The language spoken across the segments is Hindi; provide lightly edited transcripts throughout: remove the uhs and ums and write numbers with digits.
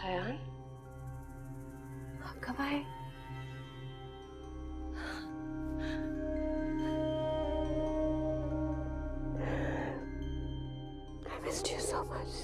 अयान, आप कब आए? I missed you so much.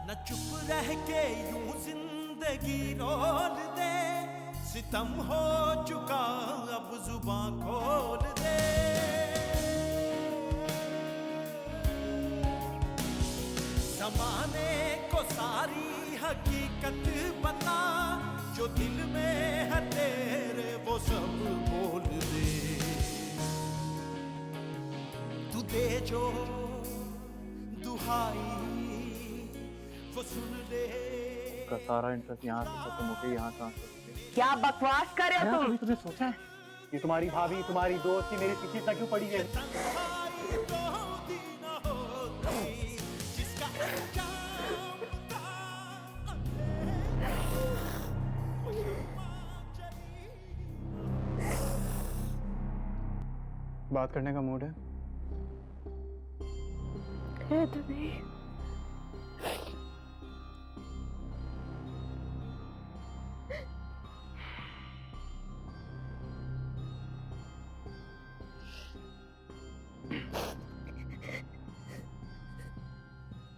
न चुप रह के यूं जिंदगी रोल दे, सितम हो चुका अब जुबान खोल दे। ज़माने को सारी हकीकत बता, जो दिल में है तेरे वो सब बोल दे। तू दे जो दुहाई वो सुन ले। का सारा इंटरेस्ट यहाँ से खत्म हो गया, यहाँ कहाँ से? क्या बकवास कर रहे हो तुम? तुमने सोचा है ये तुम्हारी भाभी, तुम्हारी दोस्त, मेरे पीछे इतना क्यों पड़ी है? बात करने का मूड है? है तो नहीं।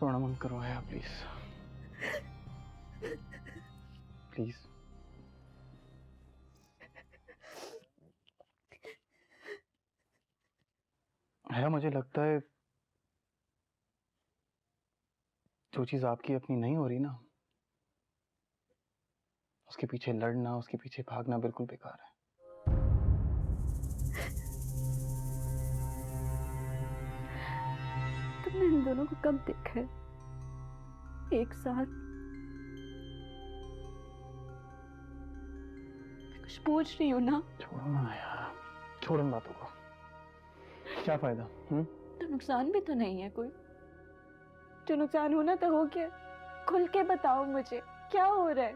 रोना मत करो आया, प्लीज प्लीज। है, मुझे लगता है जो चीज आपकी अपनी नहीं हो रही ना, उसके पीछे लड़ना, उसके पीछे भागना बिल्कुल बेकार है। तुमने इन दोनों को कब देखा है एक साथ? कुछ पूछ रही हूँ ना। छोड़ो ना यार, छोड़ो इन बातों को, क्या फायदा? तो नुकसान भी तो नहीं है कोई। जो नुकसान होना तो हो गया। खुल के बताओ मुझे क्या हो रहा है।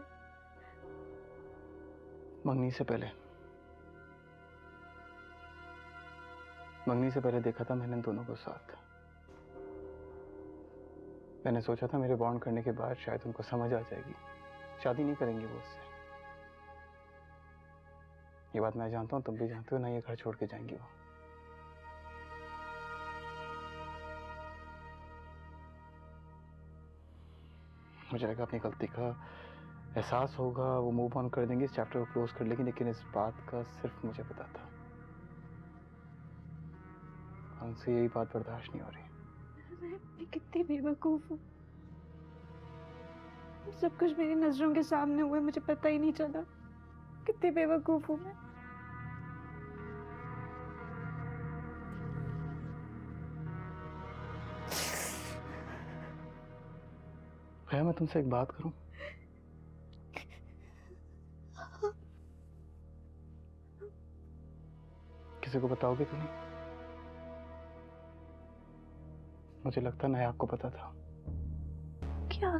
मंगनी से पहले देखा था मैंने इन दोनों को साथ। मैंने सोचा था मेरे बॉन्ड करने के बाद शायद उनको समझ आ जाएगी, शादी नहीं करेंगे वो उससे। ये बात मैं जानता हूँ, तुम भी जानते हो ना, ये घर छोड़ के जाएंगी वो। मुझे लगा अपनी गलती का एहसास होगा, वो मूव ऑन कर देंगे, इस चैप्टर को क्लोज कर लेंगे, लेकिन इस बात का सिर्फ मुझे पता था। उनसे यही बात बर्दाश्त नहीं हो रही। मैं कितनी बेवकूफ हूँ। सब कुछ मेरी नजरों के सामने हुए, मुझे पता ही नहीं चला। कितनी बेवकूफ हूँ मैं। भैया, मैं तुमसे एक बात करूं? किसी को बताओगे तो नहीं? मुझे लगता नहीं आपको पता था। क्या?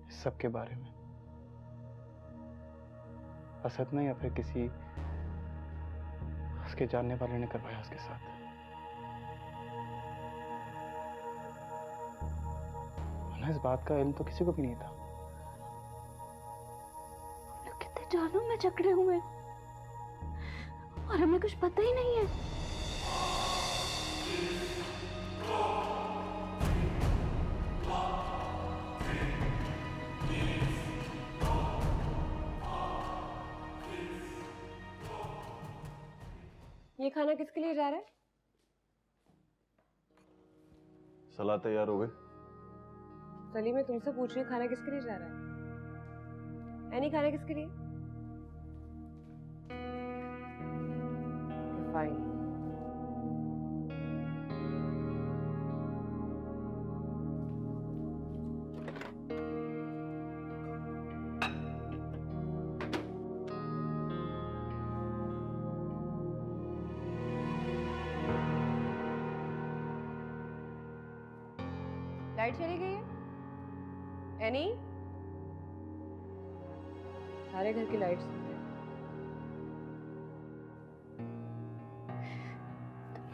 इस सब के बारे में। असद ने या फिर किसी उसके जानने वाले ने करवाया उसके साथ। ना, इस बात का इल्म तो किसी को भी नहीं था। हम लोग कितने जानों में जकड़े हुए हैं और हमें कुछ पता ही नहीं है। ये खाना किसके लिए जा रहा है? सलाह तैयार हो गई? सली, मैं तुमसे पूछ रही हूँ, खाना किसके लिए जा रहा है? नहीं, खाना किसके लिए? फाइन। लाइट चली गई है एनी? सारे घर की लाइट्स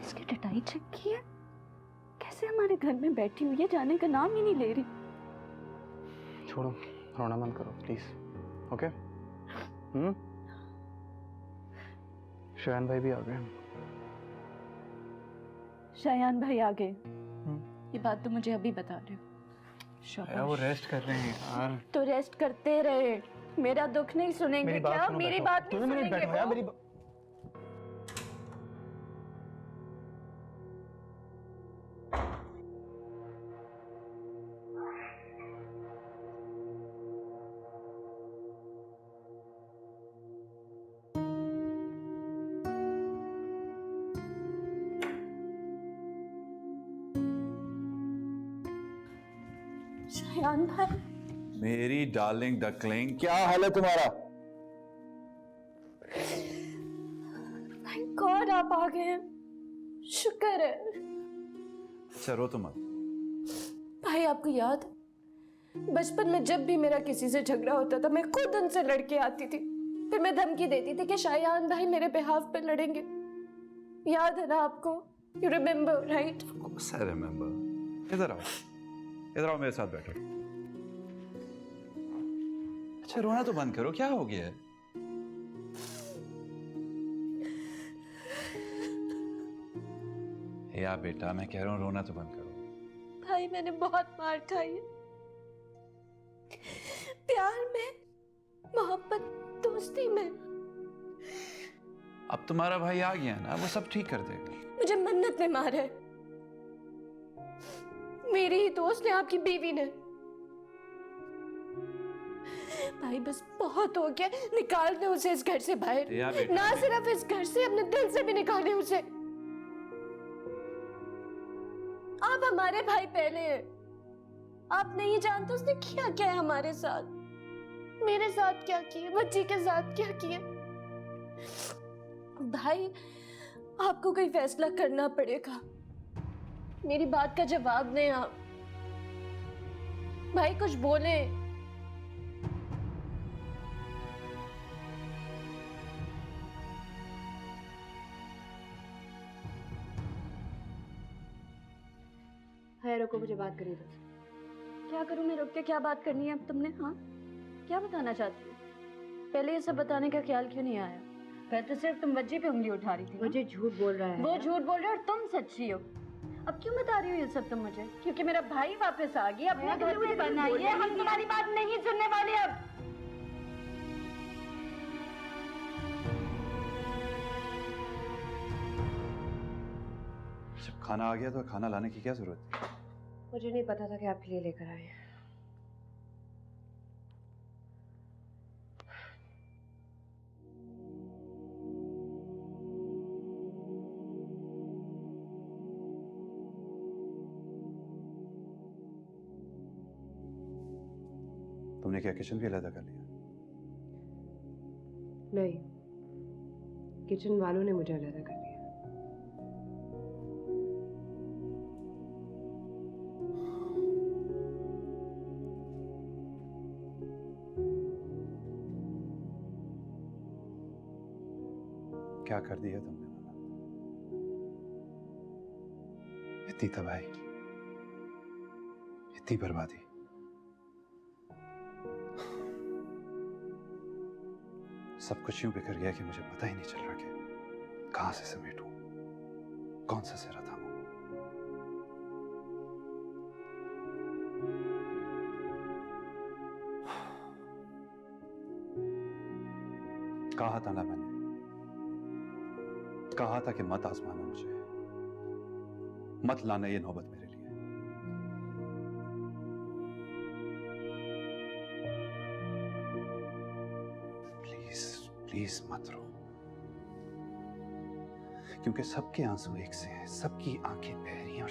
इसकी टटाई चेक की है? कैसे हमारे घर में बैठी हुई है, जाने का नाम ही नहीं ले रही। छोड़ो, रोना बंद करो प्लीज। ओके? शायान भाई भी आ गए। शायान भाई आ गए? ये बात तो मुझे अभी बता रहे हो। यार वो रेस्ट कर रहे हैं यार। तो रेस्ट करते रहे, मेरा दुख नहीं सुनेंगे क्या? मेरी बात नहीं 2 मिनट सुनेंगे बैठो यार, वो? मेरी शायान भाई, मेरी डार्लिंग डकलिंग, क्या हाल है तुम्हारा? थैंक गॉड आप आ गए, शुक्र है। अच्छा रो तो मत। भाई आपको याद है? बचपन में जब भी मेरा किसी से झगड़ा होता था मैं खुद उनसे लड़के आती थी, फिर मैं धमकी देती थी कि शायान भाई मेरे बिहाफ पे लड़ेंगे। याद है ना आपको? You remember right? I remember. इधर आओ, इधर आओ, मेरे साथ बैठो। अच्छा रोना तो बंद करो, क्या हो गया है? या बेटा मैं कह रहा हूँ रोना तो बंद करो। भाई मैंने बहुत मार खाई है, प्यार में, मोहब्बत, दोस्ती में। अब तुम्हारा भाई आ गया ना, वो सब ठीक कर देगा। मुझे मन्नत ने मारा है, मेरी ही दोस्त ने, आपकी बीवी ने। भाई बस बहुत हो गया, निकाल दे उसे इस घर से बाहर। या बेटा, ना सिर्फ इस घर से, अपने दिल से भी निकाले उसे। आप हमारे भाई पहले हैं। आप नहीं जानते उसने क्या क्या है हमारे साथ, मेरे साथ क्या किया, बच्ची के साथ क्या किया। भाई आपको कोई फैसला करना पड़ेगा, मेरी बात का जवाब दें आप। भाई कुछ बोले। है रुको, मुझे बात करनी थी। क्या करूं मैं रुक के? क्या बात करनी है अब तुमने? हाँ, क्या बताना चाहती हो? पहले ये सब बताने का ख्याल क्यों नहीं आया? पहले तो सिर्फ तुम वज्जी पे उंगली उठा रही थी। मुझे झूठ बोल रहा है। वो झूठ बोल रहे और तुम सच्ची हो। अब क्यों बता रही हो ये सब तुम मुझे? क्योंकि मेरा भाई वापस आ गया, अपने घर में बनाइए। हम तुम्हारी बात नहीं सुनने वाले अब। जब खाना आ गया तो खाना लाने की क्या जरूरत थी? मुझे नहीं पता था कि आपके लिए लेकर आए। तुमने क्या किचन भी अलग कर लिया? नहीं, किचन वालों ने मुझे अलग कर दिया। क्या कर दिया तुमने? इतनी तबाही, इतनी बर्बादी। सब कुछ यूं बिखर गया कि मुझे पता ही नहीं चल रहा कि कहां से समेटूं, कौन सा सिरा थामूं। कहा था ना मैंने, कहा था कि मत आजमाना मुझे, मत लाना ये नौबत मेरे लिए। प्लीज प्लीज मत रो, क्योंकि सबके आंसू एक से हैं, सबकी आंखें बहरी हैं और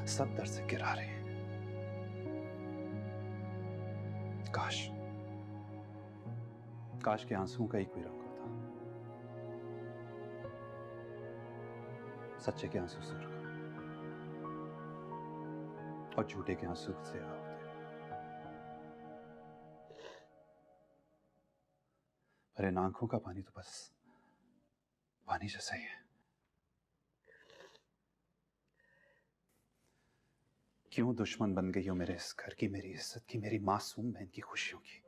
सब दर्द से गिरा रहे हैं। काश के आंसुओं का ही कोई रंग होता। सच्चे के आंसू सुर्ख और झूठे के आंसू स्याह होते। पर इन आंखों का पानी तो बस पानी जैसा ही है। क्यों दुश्मन बन गई हो मेरे इस घर की, मेरी इज्जत की, मेरी मासूम बहन की खुशियों की?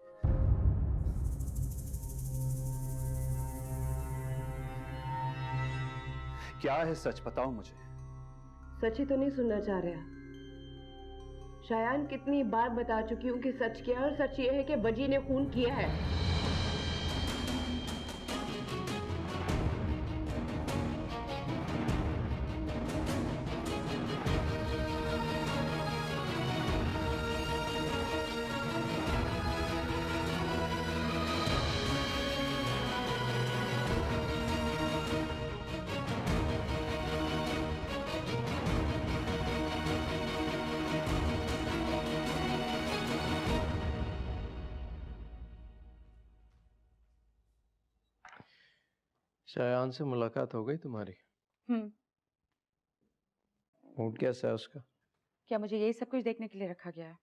क्या है सच, बताओ मुझे। सच ही तो नहीं सुनना चाह रहा। शायान कितनी बार बता चुकी हूँ कि सच क्या है, और सच ये है कि वजी ने खून किया है। शायान से मुलाकात हो गई तुम्हारी? मूड कैसा है उसका? क्या मुझे यही सब कुछ देखने के लिए रखा गया है?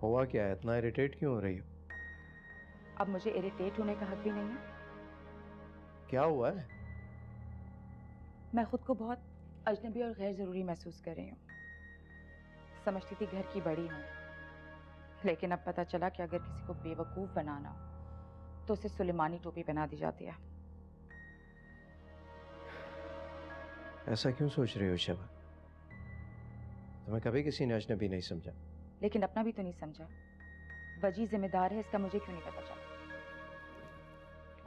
हुआ क्या है, इतना इरिटेट क्यों हो रही हो? अब मुझे इरिटेट होने का हक भी नहीं है। क्या हुआ है? मैं खुद को बहुत अजनबी और गैर जरूरी महसूस कर रही हूँ। समझती थी घर की बड़ी हूँ, लेकिन अब पता चला कि अगर किसी को बेवकूफ बनाना हो तो उसे सुलेमानी टोपी पहना दी जाती है। ऐसा क्यों सोच रही हो शबा? तुम्हें कभी किसी ने अजनबी नहीं समझा। लेकिन अपना भी तो नहीं समझा। वजी जिम्मेदार है, इसका मुझे क्यों नहीं पता चला?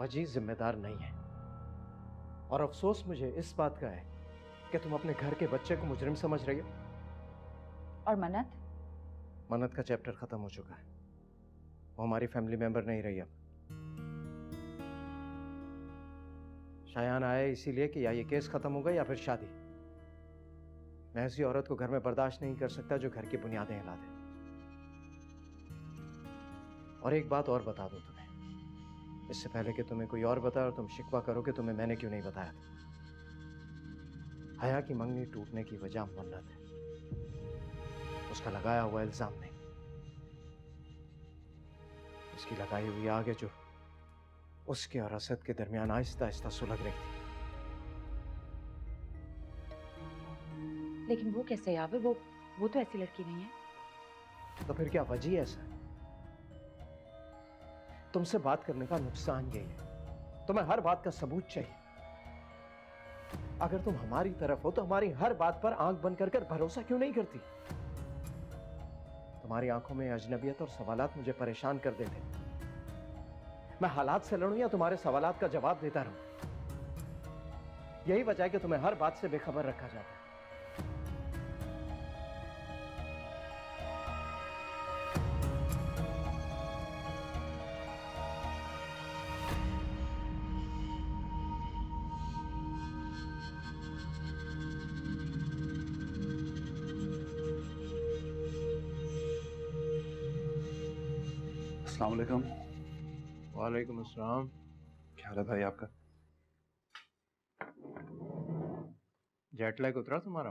वजी जिम्मेदार नहीं है, और अफसोस मुझे इस बात का है कि तुम अपने घर के बच्चे को मुजरिम समझ रही हो। और मन्नत? मन्नत का चैप्टर खत्म हो चुका है। वो हमारी फैमिली मेंबर नहीं रही अब। शायान आए इसीलिए कि या ये केस खत्म हो गया या फिर शादी। मैं ऐसी औरत को घर में बर्दाश्त नहीं कर सकता जो घर की बुनियादें हिला दे। और एक बात और बता दूं तुम्हें, इससे पहले कि तुम्हें कोई और बताए और तुम शिकवा करो कि तुम्हें मैंने क्यों नहीं बताया था। हया की मंगनी टूटने की वजह मन्नत है, उसका लगाया हुआ इल्जाम नहीं। उसकी लगाई हुई आग है जो उसके और असद के दरमियान आहिस्ता आहिस्ता सुलग रही थी। लेकिन वो कैसे यावर? वो तो ऐसी लड़की नहीं है। तो फिर क्या वजह ऐसा है? तुमसे बात करने का नुकसान यही है, तुम्हें हर बात का सबूत चाहिए। अगर तुम हमारी तरफ हो तो हमारी हर बात पर आंख बंद कर भरोसा क्यों नहीं करती? तुम्हारी आंखों में अजनबियत और सवालात मुझे परेशान कर देते। मैं हालात से लड़ूं या तुम्हारे सवालात का जवाब देता रहूं? यही वजह है कि तुम्हें हर बात से बेखबर रखा जाता है। अस्सलाम वालेकुम। वालेकुम अस्सलाम। क्या हाल है भाई आपका? जेट लैग उतरा तुम्हारा?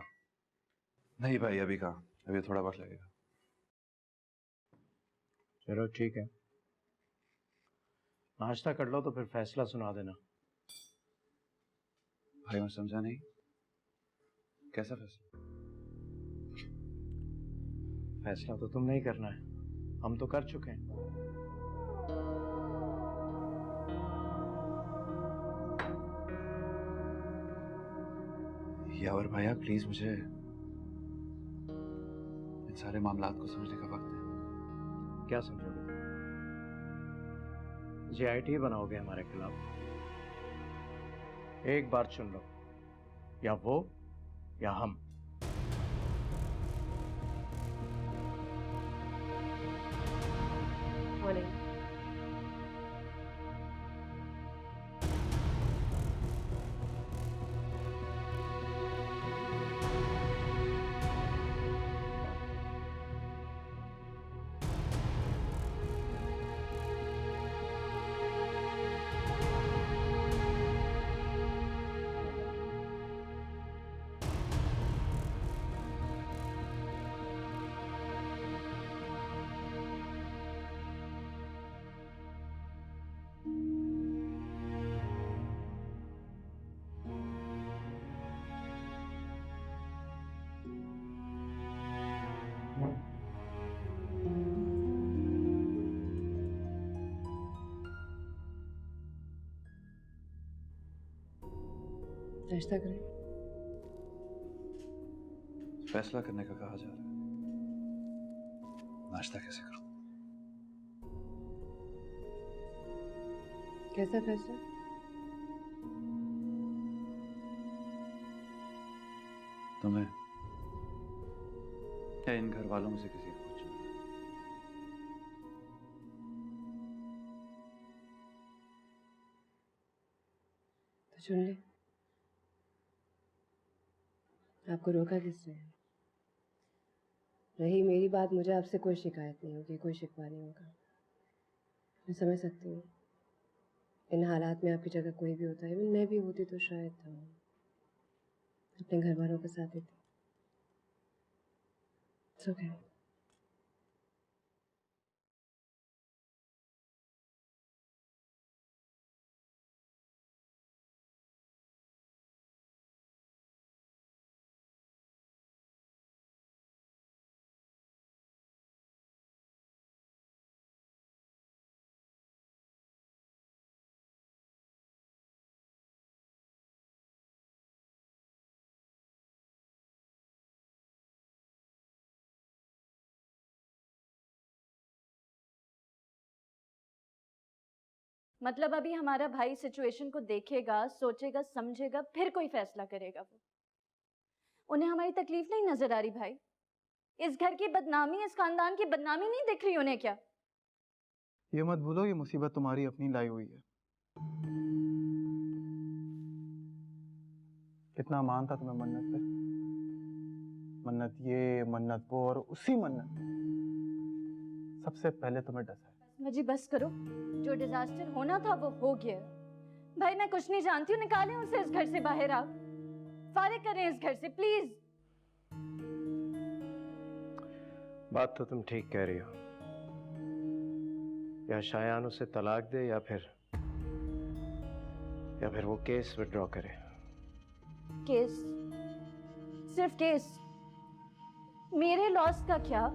नहीं भाई, अभी कहाँ, अभी थोड़ा वक्त लगेगा। चलो ठीक है, नाश्ता कर लो तो फिर फैसला सुना देना। भाई मैं समझा नहीं, कैसा फैसला? फैसला तो तुम नहीं करना है, हम तो कर चुके हैं। यावर भैया प्लीज, मुझे इन सारे मामलात को समझने का वक्त है। क्या समझोगे? JIT बनाओगे हमारे खिलाफ? एक बार चुन लो, या वो या हम। नाश्ता करें? फैसला करने का कहा जा रहा है, नाश्ता कैसे करूं? कैसा फैसला? तुम्हें या इन घर वालों में से किसी को कुछ? तो चुन ले। आपको रोका किसने? रही मेरी बात, मुझे आपसे कोई शिकायत नहीं होगी, कोई शिकवा नहीं होगा। मैं समझ सकती हूँ इन हालात में आपकी जगह कोई भी होता है, मैं भी होती तो शायद अपने घर वालों का साथ देती। It's okay. मतलब अभी हमारा भाई सिचुएशन को देखेगा, सोचेगा, समझेगा, फिर कोई फैसला करेगा। वो उन्हें हमारी तकलीफ नहीं नजर आ रही भाई? इस घर की बदनामी, इस खानदान की बदनामी नहीं दिख रही उन्हें क्या? ये मत भूलो, ये मुसीबत तुम्हारी अपनी लाई हुई है। कितना मान था तुम्हें मन्नत पे, मन्नत ये मन्नत वो, और उसी मन्नत सबसे पहले तुम्हें डसा है। मुझे बस करो, जो डिजास्टर होना था वो हो गया भाई। मैं कुछ नहीं जानती हूँ, निकालें उसे इस घर से बाहर। आप फारिग करें इस घर से प्लीज। बात तो तुम ठीक कह रही हो, या शायान उसे तलाक दे या फिर वो केस विड्रॉ करे। केस? सिर्फ केस? मेरे लॉस का क्या?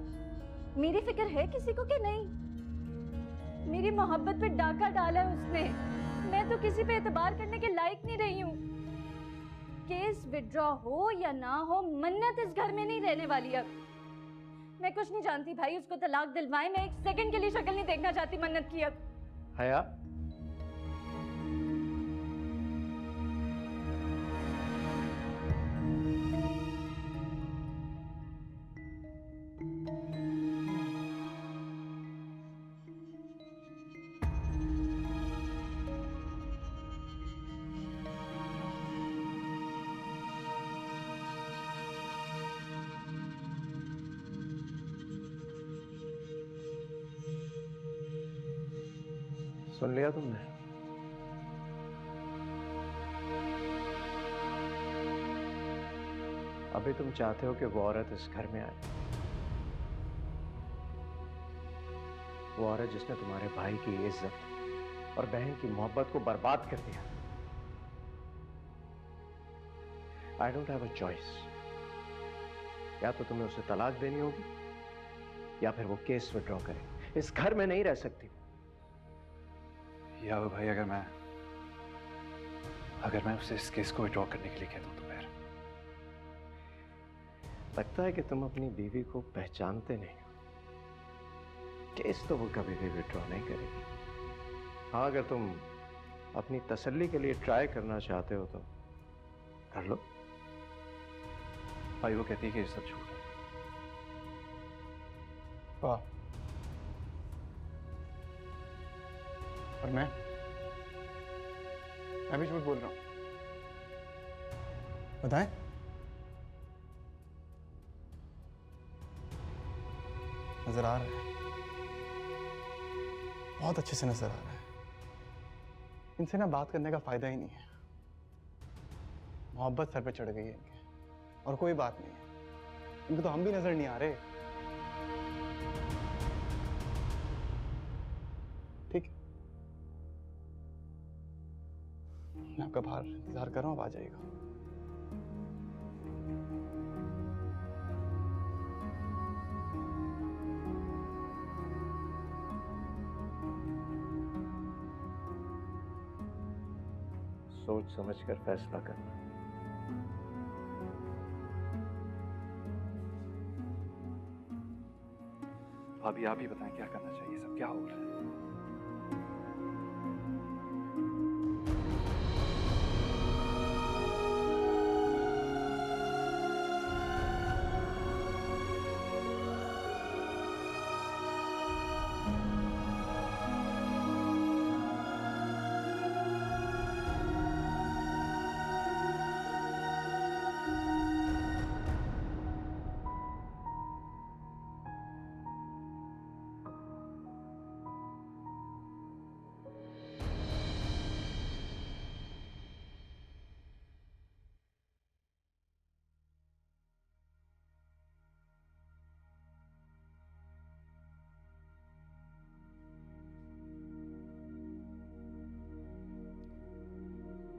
मेरी फिक्र है किसी को कि नहीं? मेरी मोहब्बत पे डाका डाला है उसने। मैं तो किसी पे एतबार करने के लायक नहीं रही हूँ। केस विड्रॉ हो या ना हो, मन्नत इस घर में नहीं रहने वाली अब। मैं कुछ नहीं जानती भाई, उसको तलाक दिलवाए। मैं एक सेकंड के लिए शक्ल नहीं देखना चाहती मन्नत की अब। हया, सुन लिया तुमने? अभी तुम चाहते हो कि वो औरत इस घर में आए, वो औरत जिसने तुम्हारे भाई की इज्जत और बहन की मोहब्बत को बर्बाद कर दिया। I don't have a choice. या तो तुम्हें उसे तलाक देनी होगी या फिर वो केस विड्रॉ करे। इस घर में नहीं रह सकती। या भाई, अगर मैं उसे इस केस को विड्रॉ करने के लिए कहता हूं तो फिर? लगता है कि तुम अपनी बीवी को पहचानते नहीं हो। केस तो वो कभी भी विड्रॉ नहीं करेगी। हाँ, अगर तुम अपनी तसल्ली के लिए ट्राई करना चाहते हो तो कर लो। भाई वो कहती है कि ये सब झूठ है। वाह। और मैं भी झूठ बोल रहा हूँ? बताएं? नजर आ रहा है, बहुत अच्छे से नजर आ रहा है। इनसे ना बात करने का फायदा ही नहीं है। मोहब्बत सर पे चढ़ गई है इनके, और कोई बात नहीं है। इनको तो हम भी नजर नहीं आ रहे। ठीक है, मैं आपका बाहर इंतजार कर रहा हूँ, अब आ जाइएगा। सोच समझ कर फैसला करना। भाभी आप ही बताएं क्या करना चाहिए, सब क्या हो रहा है?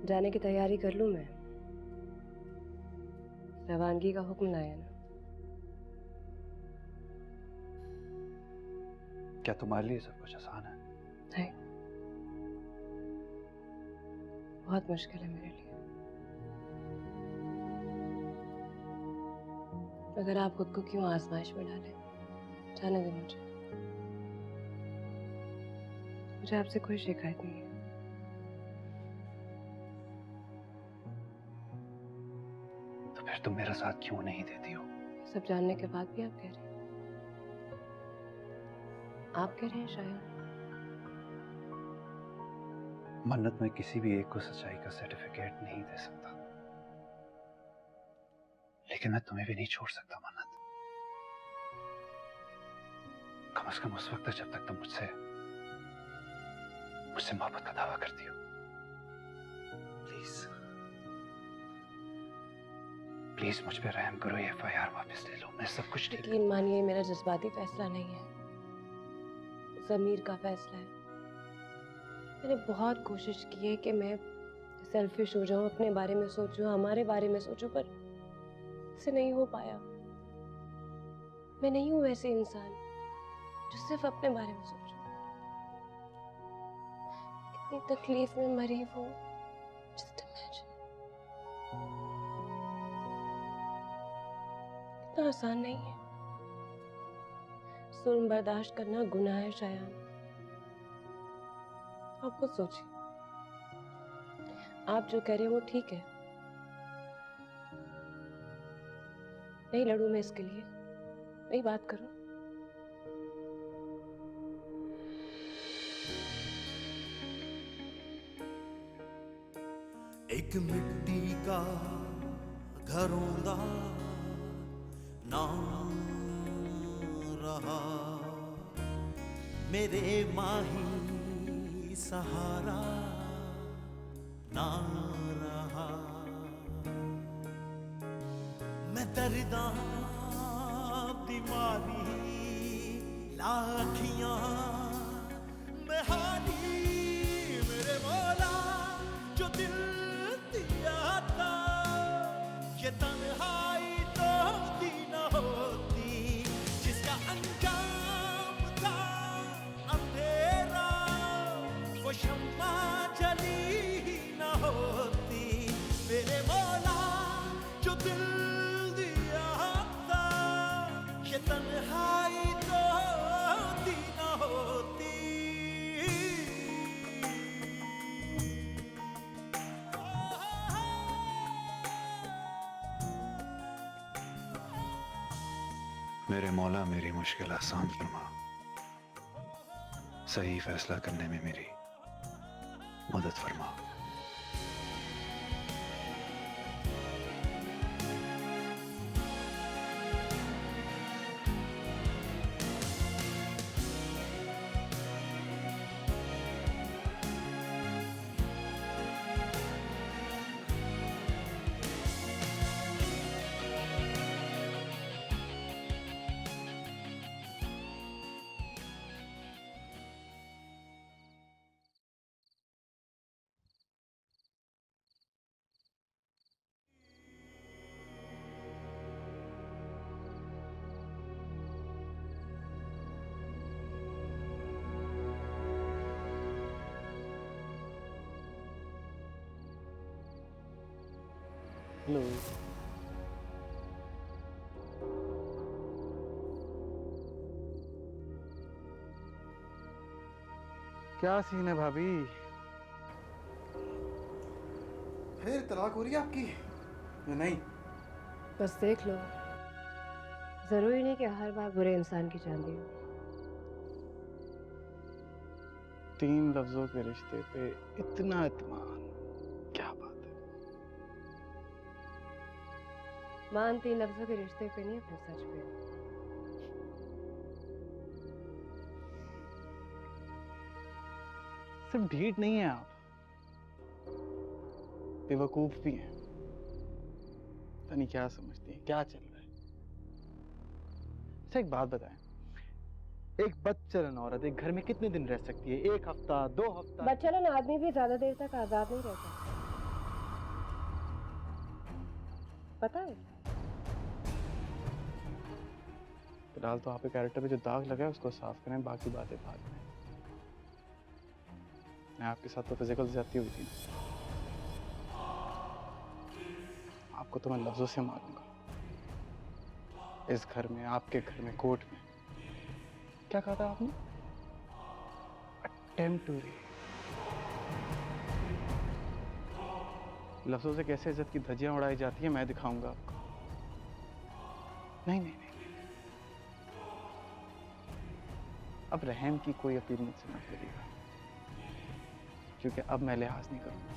जाने की तैयारी कर लूं मैं? रवानगी का हुक्म लाया ना। क्या तुम्हारे लिए सब कुछ आसान है? नहीं, बहुत मुश्किल है मेरे लिए। अगर आप खुद को क्यों आजमाइश में डालें, जाने दें मुझे। मुझे आपसे कोई शिकायत नहीं है। तो फिर तुम मेरा साथ क्यों नहीं देती हो? सब जानने के बाद भी आप कह रहे हैं? आप कह रहे हैं शायद? मन्नत, मैं किसी भी एक को सच्चाई का सर्टिफिकेट नहीं दे सकता, लेकिन मैं तुम्हें भी नहीं छोड़ सकता मन्नत। कम से कम उस वक्त तक जब तक तुम मुझसे मोहब्बत का दावा करती हो। प्लीज प्लीज मुझ पे रहम करो, ये एफआईआर वापस ले लो, मैं सब कुछ ठीक। यकीन मानिए, मेरा जज्बाती फैसला नहीं है, ज़मीर का फैसला है। मैंने बहुत कोशिश की है कि मैं सेल्फिश हो जाऊं, अपने बारे में सोचूं, हमारे बारे में सोचूं, पर इससे नहीं हो पाया। मैं नहीं हूं वैसे इंसान जो सिर्फ अपने बारे में सोचूं। कितनी तकलीफ में मरी वो, जस्ट इमेजिन। इतना आसान नहीं है। जुल्म बर्दाश्त करना गुनाह है शायान। आप खुद सोचिए, आप जो कह रहे हैं वो ठीक है। नहीं लड़ूं मैं इसके लिए, नहीं बात करूं। एक मिट्टी का घरों दा ना रहा, मेरे माही सहारा ना रहा। मैं दर्दा बीमारी लाखियां मैं हारी, मेरे मौला जो दिल दिया था, ये तन्हाई तो दी न होती, जिसका अंजाम था अंधेरा, वो शम्मा जली ही न होती। मेरे मौला जो दिल दिया था, ये तन्हाई तो दी न होती। मेरे मौला मेरी मुश्किल आसान फरमा, सही फैसला करने में मेरी मदद फरमा। हेलो। क्या सीन है भाभी? फिर तलाक हो रही है आपकी या नहीं? बस देख लो, जरूरी नहीं कि हर बार बुरे इंसान की चांदी हो। 3 लफ्जों के रिश्ते पे इतना इत्मीनान, क्या बात है। मान 3 लफ्जों के रिश्ते पे नहीं, अपने सच पे। सिर्फ ढीठ नहीं है आप, बेवकूफ भी हैं। पता नहीं क्या समझती हैं, क्या चल रहा है। अच्छा एक बात बताएं, एक बदचलन औरत एक घर में कितने दिन रह सकती है? 1 हफ्ता, 2 हफ्ता? बदचलन आदमी भी ज्यादा देर तक आजाद नहीं रहता, पता है? फिलहाल तो आपके कैरेक्टर पे जो दाग लगा है उसको साफ करें, बाकी बातें बाद में। मैं आपके साथ तो फिजिकल ज्यादती हुई थी ना, आपको तो मैं लफ्जों से मारूंगा। इस घर में, आपके घर में, कोर्ट में। क्या कहा था आपने? Attempt to rape. लफ्जों से कैसे इज्जत की धज्जियां उड़ाई जाती है मैं दिखाऊंगा आपको। नहीं नहीं नहीं, अब रहम की कोई अपील मुझसे मत करिएगा, क्योंकि अब मैं लिहाज नहीं करूंगा।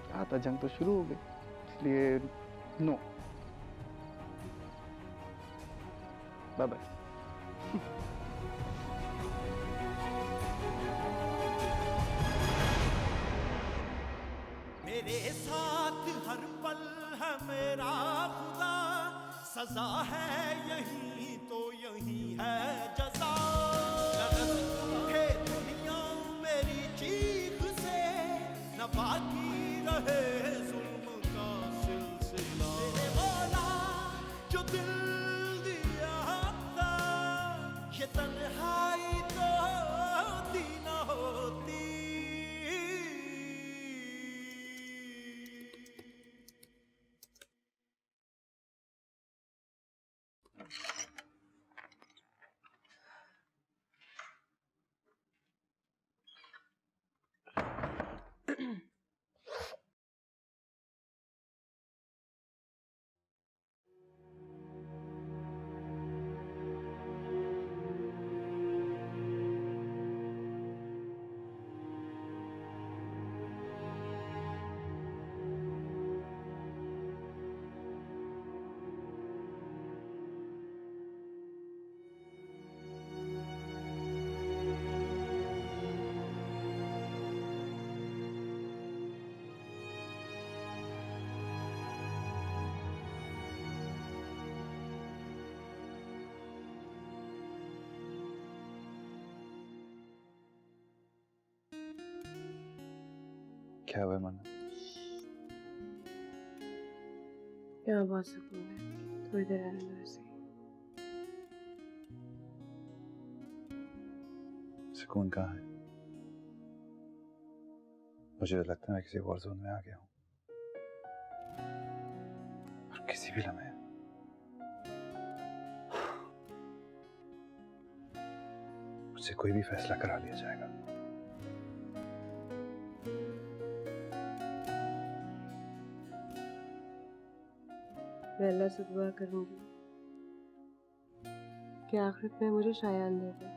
क्या था, जंग तो शुरू हो गई, इसलिए नो। Bye bye. मेरे साथ हर पल है मेरा खुदा, सजा है यही तो यही है जजा। लरज़ उठे दुनिया मेरी चीख से, न बाकी रहे जुल्म का सिलसिला। मेरे मौला जो दिल दिया था, ये तन्हाई तो दी न होती। क्या हुआ मन्नत? यहाँ बहुत सुकून है, थोड़ी देर रहने दो ऐसे ही। सुकून कहाँ है? मुझे तो लगता है मैं किसी वॉर जोन में आ गया हूँ, और किसी भी लम्हे मुझसे कोई भी फैसला करा लिया जाएगा। मैं अल्लाह से दुआ करूंगी कि आखिरत में मुझे शायान दे दे,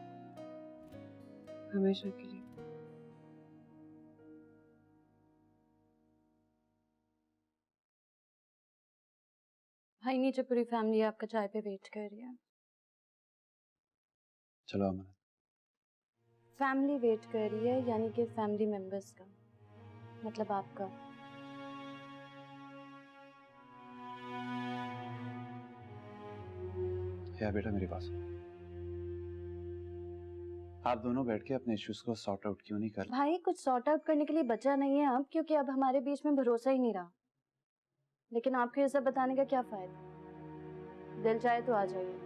हमेशा के लिए। भाई नीचे पूरी फैमिली आपका चाय पे वेट कर रही है। चलो अमन। फैमिली वेट कर रही है यानी कि फैमिली मेंबर्स का मतलब आपका। या बेटा मेरी बात सुनो, आप दोनों बैठ के अपने इश्यूज को सॉर्ट आउट क्यों नहीं कर? भाई कुछ सॉर्ट आउट करने के लिए बचा नहीं है अब, क्योंकि अब हमारे बीच में भरोसा ही नहीं रहा। लेकिन आपको ये सब बताने का क्या फायदा? दिल चाहे तो आ जाइए।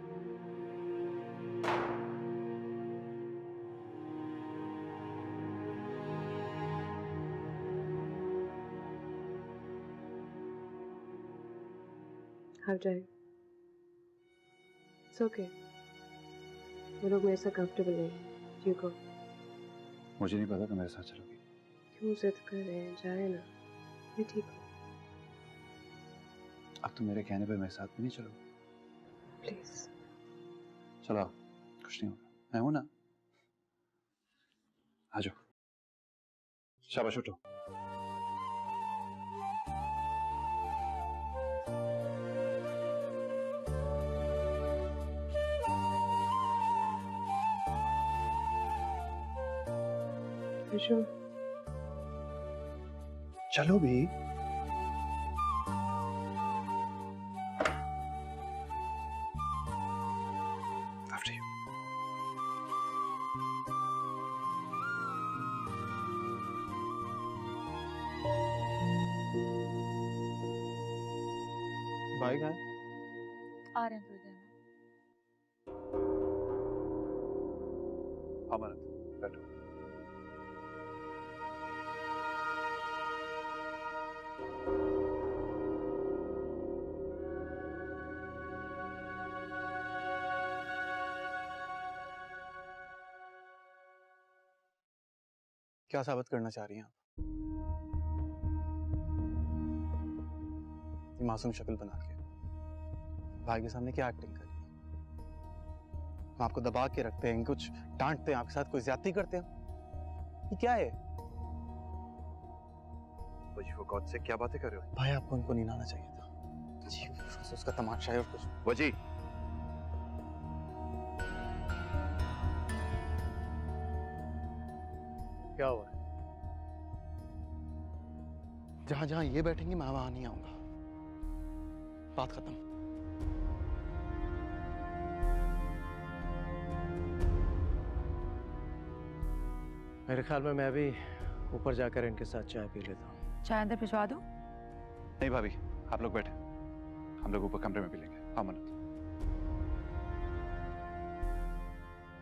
आप जाइए, it's okay, वो लोग मेरे साथ कंफर्टेबल नहीं। You go. मुझे नहीं पता तुम मेरे साथ चलोगी। क्यों जिद कर रहे हैं? जाए ना, मैं ठीक हूँ। अब तुम मेरे कहने पे मेरे साथ भी नहीं चलोगी? प्लीज। चलो आओ, कुछ नहीं होगा, मैं हूं ना। आ जाओ, शाबाश उठो। Sure. चलो भी। After you. भाई कहाँ है? आ रहे हैं थोड़ी देर में। अमरत, बैठो। क्या साबित करना चाह रही हैं आप? ये मासूम शक्ल बना के भाई के सामने क्या एक्टिंग कर रही है? हम आपको दबा के रखते हैं, कुछ डांटते हैं, आपके साथ कोई ज्यादती करते हैं, ये क्या है? वजी वो गॉड से क्या बातें कर रहे हो? भाई आपको उनको नहीं लाना चाहिए था जी, उसका तमाशा है और कुछ। वजी, क्या हुआ है? जहां जहां ये बैठेंगे मैं वहां नहीं आऊंगा, बात खत्म। मेरे ख्याल में मैं भी ऊपर जाकर इनके साथ चाय पी लेता हूँ। चाय अंदर भिजवा दूं? नहीं भाभी, आप लोग बैठे, हम लोग ऊपर कमरे में पी लेंगे। अमरत,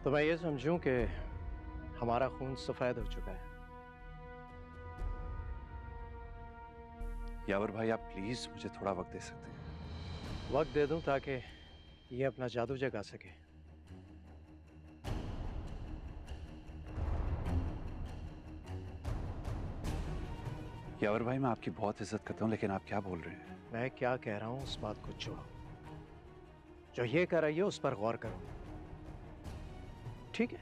तो मैं ये समझूं कि हमारा खून सफेद हो चुका है। यावर भाई आप प्लीज मुझे थोड़ा वक्त दे सकते हैं? वक्त दे दूं ताकि ये अपना जादू जगा सके। यावर भाई मैं आपकी बहुत इज्जत करता हूँ, लेकिन आप क्या बोल रहे हैं? मैं क्या कह रहा हूं उस बात को छोड़ो, जो ये कर रही है उस पर गौर करो। ठीक है,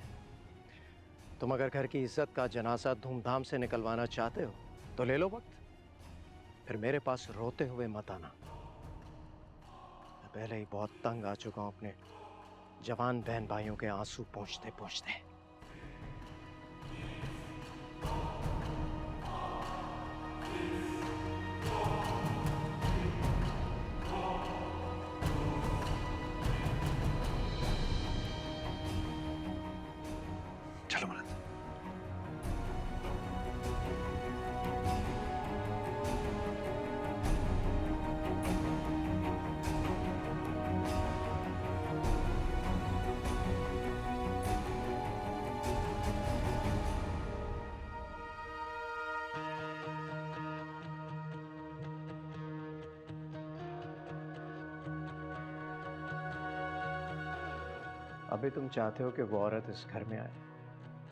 तुम अगर घर की इज्जत का जनाजा धूमधाम से निकलवाना चाहते हो तो ले लो वक्त, फिर मेरे पास रोते हुए मत आना। मैं पहले ही बहुत तंग आ चुका हूं अपने जवान बहन भाइयों के आंसू पोंछते पोंछते। चलो अमरत। अभी तुम चाहते हो कि वो औरत इस घर में आए,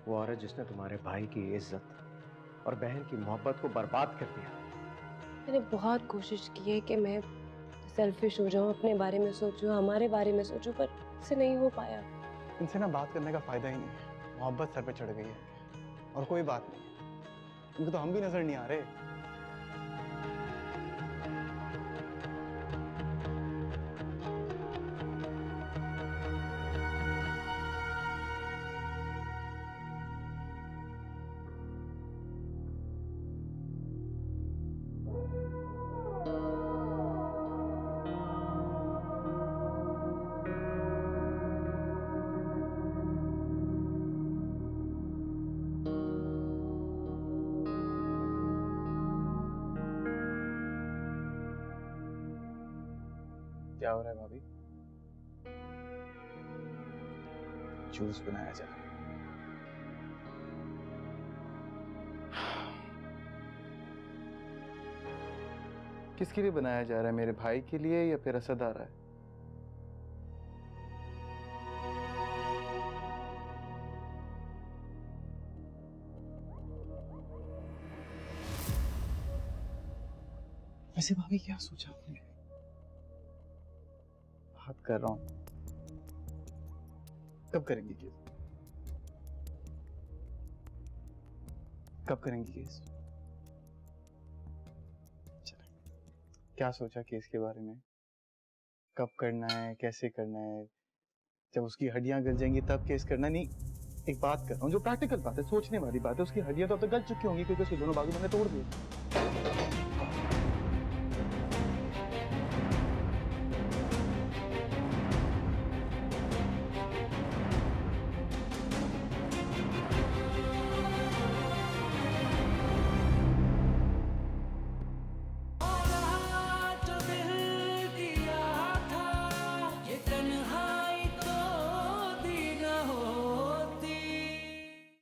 वो औरत जिसने तुम्हारे भाई की इज्जत और बहन की मोहब्बत को बर्बाद कर दिया। मैंने बहुत कोशिश की है कि मैं सेल्फिश हो जाऊं, अपने बारे में सोचूं, हमारे बारे में सोचूं, पर इससे नहीं हो पाया। इनसे ना बात करने का फायदा ही नहीं है, मोहब्बत सर पे चढ़ गई है और कोई बात नहीं, इनको तो हम भी नजर नहीं आ रहे। क्या हो रहा है भाभी? जूस बनाया जा रहा है। किसके लिए बनाया जा रहा है, मेरे भाई के लिए या फिर असद आ रहा है? वैसे भाभी क्या सोचा आपने? बात कर रहा हूँ, कब करेंगी केस? कब करेंगी केस? चलो, क्या सोचा केस के बारे में? कब करना है, कैसे करना है? जब उसकी हड्डियां गल जाएंगी तब केस करना? नहीं, एक बात कर रहा हूँ जो प्रैक्टिकल बात है, सोचने वाली बात है। उसकी हड्डियां तो अब तक गल चुकी होंगी क्योंकि उसके दोनों बाजू मैंने तोड़ दिए।